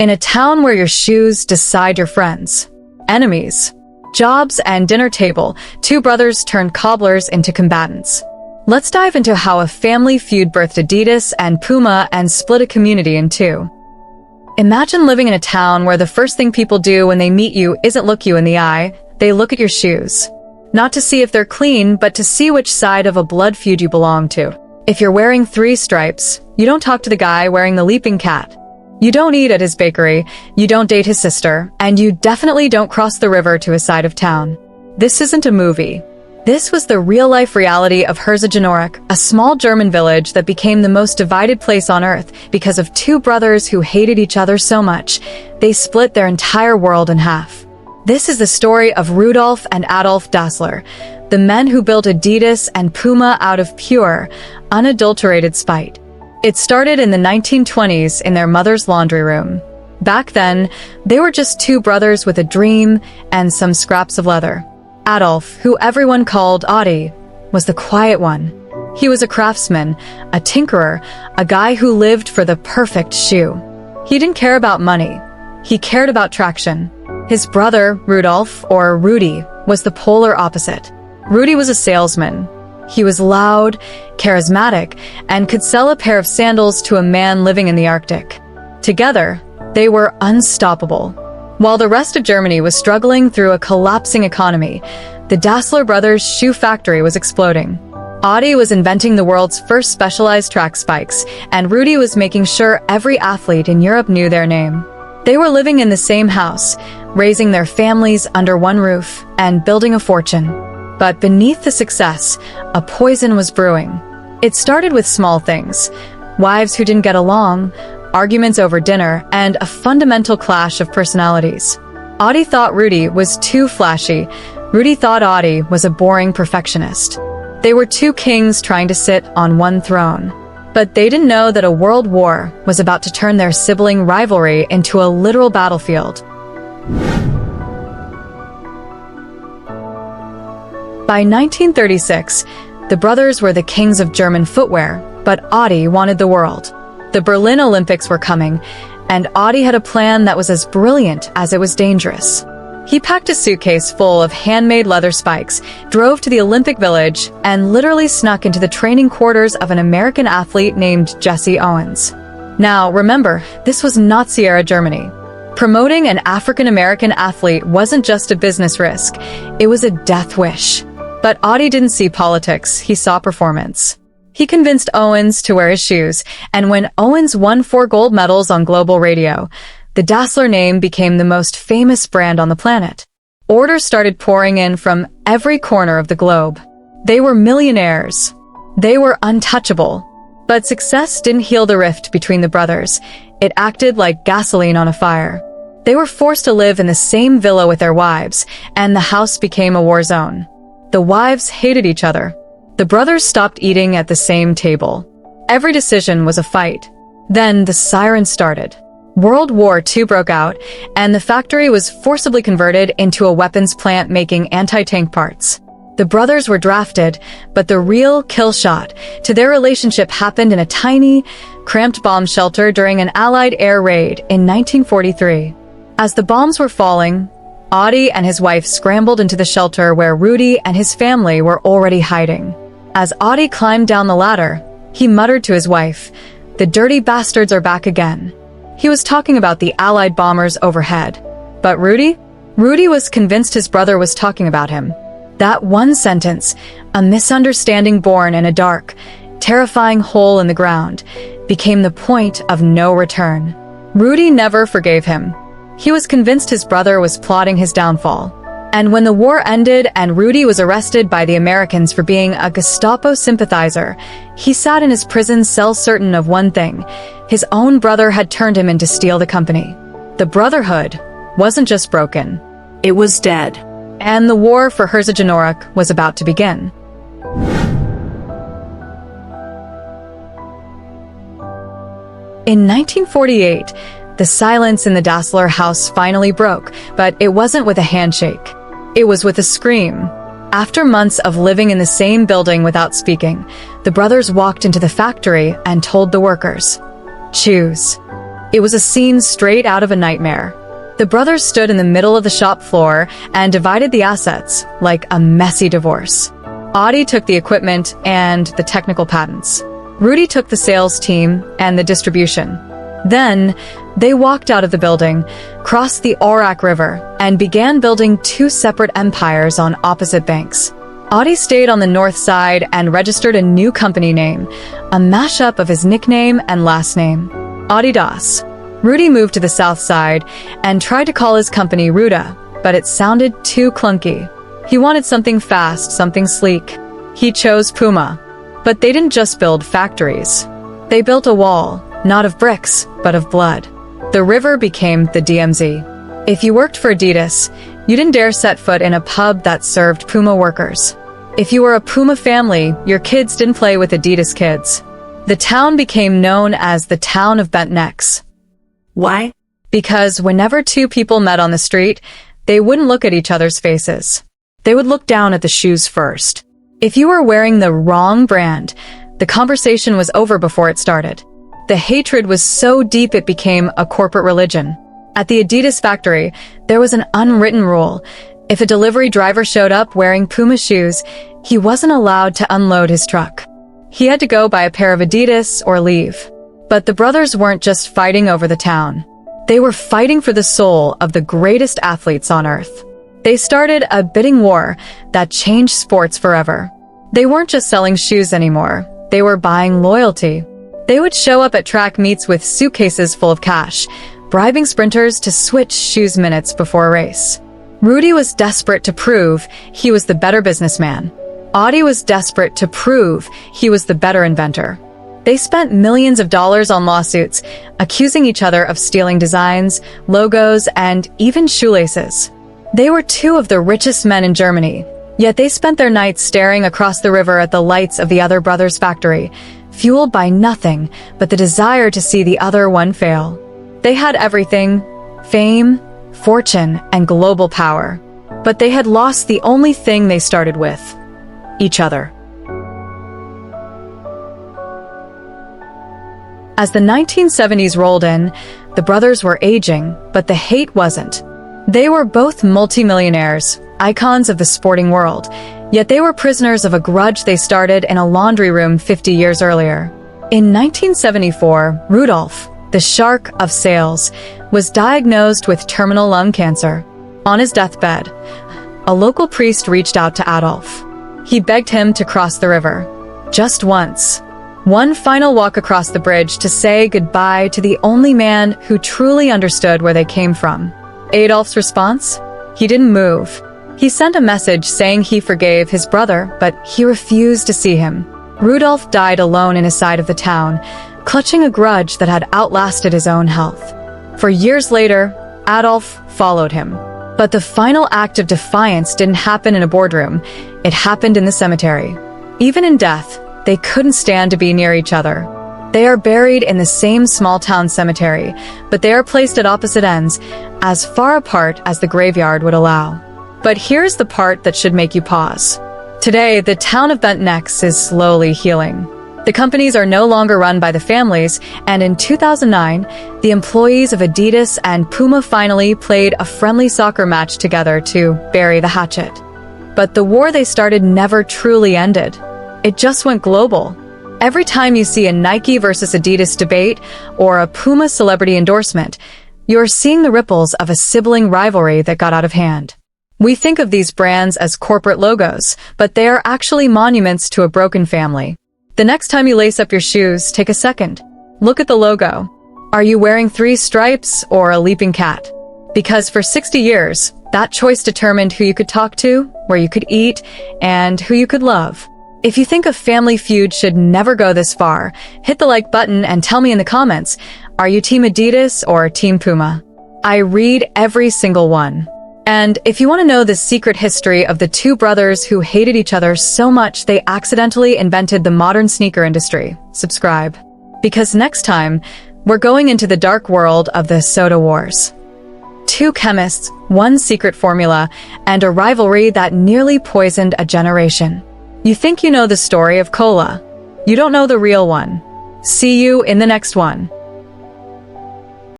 In a town where your shoes decide your friends, enemies, jobs, and dinner table, two brothers turned cobblers into combatants. Let's dive into how a family feud birthed Adidas and Puma and split a community in two. Imagine living in a town where the first thing people do when they meet you isn't look you in the eye, they look at your shoes. Not to see if they're clean, but to see which side of a blood feud you belong to. If you're wearing 3 stripes, you don't talk to the guy wearing the leaping cat. You don't eat at his bakery, you don't date his sister, and you definitely don't cross the river to his side of town. This isn't a movie. This was the real-life reality of Herzogenaurach, a small German village that became the most divided place on earth because of two brothers who hated each other so much, they split their entire world in half. This is the story of Rudolf and Adolf Dassler, the men who built Adidas and Puma out of pure, unadulterated spite. It started in the 1920s in their mother's laundry room. Back then, they were just two brothers with a dream and some scraps of leather. Adolf, who everyone called Adi, was the quiet one. He was a craftsman, a tinkerer, a guy who lived for the perfect shoe. He didn't care about money. He cared about traction. His brother, Rudolf, or Rudy, was the polar opposite. Rudy was a salesman. He was loud, charismatic, and could sell a pair of sandals to a man living in the Arctic. Together, they were unstoppable. While the rest of Germany was struggling through a collapsing economy, the Dassler brothers' shoe factory was exploding. Adi was inventing the world's first specialized track spikes, and Rudy was making sure every athlete in Europe knew their name. They were living in the same house, raising their families under one roof, and building a fortune. But beneath the success, a poison was brewing. It started with small things: wives who didn't get along, arguments over dinner, and a fundamental clash of personalities. Adi thought Rudy was too flashy. Rudy thought Adi was a boring perfectionist. They were two kings trying to sit on one throne. But they didn't know that a world war was about to turn their sibling rivalry into a literal battlefield. By 1936, the brothers were the kings of German footwear, but Adi wanted the world. The Berlin Olympics were coming, and Adi had a plan that was as brilliant as it was dangerous. He packed a suitcase full of handmade leather spikes, drove to the Olympic Village, and literally snuck into the training quarters of an American athlete named Jesse Owens. Now, remember, this was Nazi-era Germany. Promoting an African-American athlete wasn't just a business risk, it was a death wish. But Adi didn't see politics, he saw performance. He convinced Owens to wear his shoes, and when Owens won 4 gold medals on global radio, the Dassler name became the most famous brand on the planet. Orders started pouring in from every corner of the globe. They were millionaires. They were untouchable. But success didn't heal the rift between the brothers. It acted like gasoline on a fire. They were forced to live in the same villa with their wives, and the house became a war zone. The wives hated each other. The brothers stopped eating at the same table. Every decision was a fight. Then the sirens started. World War II broke out, and the factory was forcibly converted into a weapons plant making anti-tank parts. The brothers were drafted, but the real kill shot to their relationship happened in a tiny, cramped bomb shelter during an Allied air raid in 1943. As the bombs were falling, Adi and his wife scrambled into the shelter where Rudy and his family were already hiding. As Adi climbed down the ladder, he muttered to his wife, "The dirty bastards are back again." He was talking about the Allied bombers overhead. But Rudy was convinced his brother was talking about him. That one sentence, a misunderstanding born in a dark, terrifying hole in the ground, became the point of no return. Rudy never forgave him. He was convinced his brother was plotting his downfall. And when the war ended and Rudy was arrested by the Americans for being a Gestapo sympathizer, he sat in his prison cell certain of one thing: his own brother had turned him in to steal the company. The brotherhood wasn't just broken, it was dead. And the war for Herzogenaurach was about to begin. In 1948, the silence in the Dassler house finally broke, but it wasn't with a handshake. It was with a scream. After months of living in the same building without speaking, the brothers walked into the factory and told the workers, "Choose." It was a scene straight out of a nightmare. The brothers stood in the middle of the shop floor and divided the assets like a messy divorce. Adi took the equipment and the technical patents. Rudy took the sales team and the distribution. Then, they walked out of the building, crossed the Aurach River, and began building two separate empires on opposite banks. Adi stayed on the north side and registered a new company name, a mashup of his nickname and last name, Adidas. Rudy moved to the south side and tried to call his company Ruda, but it sounded too clunky. He wanted something fast, something sleek. He chose Puma. But they didn't just build factories. They built a wall, not of bricks, but of blood. The river became the DMZ. If you worked for Adidas, you didn't dare set foot in a pub that served Puma workers. If you were a Puma family, your kids didn't play with Adidas kids. The town became known as the town of bent necks. Why? Because whenever two people met on the street, they wouldn't look at each other's faces. They would look down at the shoes first. If you were wearing the wrong brand, the conversation was over before it started. The hatred was so deep it became a corporate religion. At the Adidas factory, there was an unwritten rule. If a delivery driver showed up wearing Puma shoes, he wasn't allowed to unload his truck. He had to go buy a pair of Adidas or leave. But the brothers weren't just fighting over the town. They were fighting for the soul of the greatest athletes on earth. They started a bidding war that changed sports forever. They weren't just selling shoes anymore. They were buying loyalty. They would show up at track meets with suitcases full of cash, bribing sprinters to switch shoes minutes before a race. Rudy was desperate to prove he was the better businessman. Adi was desperate to prove he was the better inventor. They spent millions of dollars on lawsuits, accusing each other of stealing designs, logos, and even shoelaces. They were two of the richest men in Germany, yet they spent their nights staring across the river at the lights of the other brother's factory, fueled by nothing but the desire to see the other one fail. They had everything: fame, fortune, and global power. But they had lost the only thing they started with: each other. As the 1970s rolled in, the brothers were aging, but the hate wasn't. They were both multimillionaires, icons of the sporting world, yet they were prisoners of a grudge they started in a laundry room 50 years earlier. In 1974, Rudolf, the shark of sales, was diagnosed with terminal lung cancer. On his deathbed, a local priest reached out to Adolf. He begged him to cross the river. Just once. One final walk across the bridge to say goodbye to the only man who truly understood where they came from. Adolf's response? He didn't move. He sent a message saying he forgave his brother, but he refused to see him. Rudolf died alone in his side of the town, clutching a grudge that had outlasted his own health. For years later, Adolf followed him. But the final act of defiance didn't happen in a boardroom. It happened in the cemetery. Even in death, they couldn't stand to be near each other. They are buried in the same small-town cemetery, but they are placed at opposite ends, as far apart as the graveyard would allow. But here's the part that should make you pause. Today, the town of Bent Necks is slowly healing. The companies are no longer run by the families, and in 2009, the employees of Adidas and Puma finally played a friendly soccer match together to bury the hatchet. But the war they started never truly ended. It just went global. Every time you see a Nike versus Adidas debate or a Puma celebrity endorsement, you're seeing the ripples of a sibling rivalry that got out of hand. We think of these brands as corporate logos, but they are actually monuments to a broken family. The next time you lace up your shoes, take a second. Look at the logo. Are you wearing 3 stripes or a leaping cat? Because for 60 years, that choice determined who you could talk to, where you could eat, and who you could love. If you think a family feud should never go this far, hit the like button and tell me in the comments, are you Team Adidas or Team Puma? I read every single one. And if you want to know the secret history of the two brothers who hated each other so much they accidentally invented the modern sneaker industry, subscribe. Because next time, we're going into the dark world of the soda wars. 2 chemists, 1 secret formula, and a rivalry that nearly poisoned a generation. You think you know the story of cola. You don't know the real one. See you in the next one.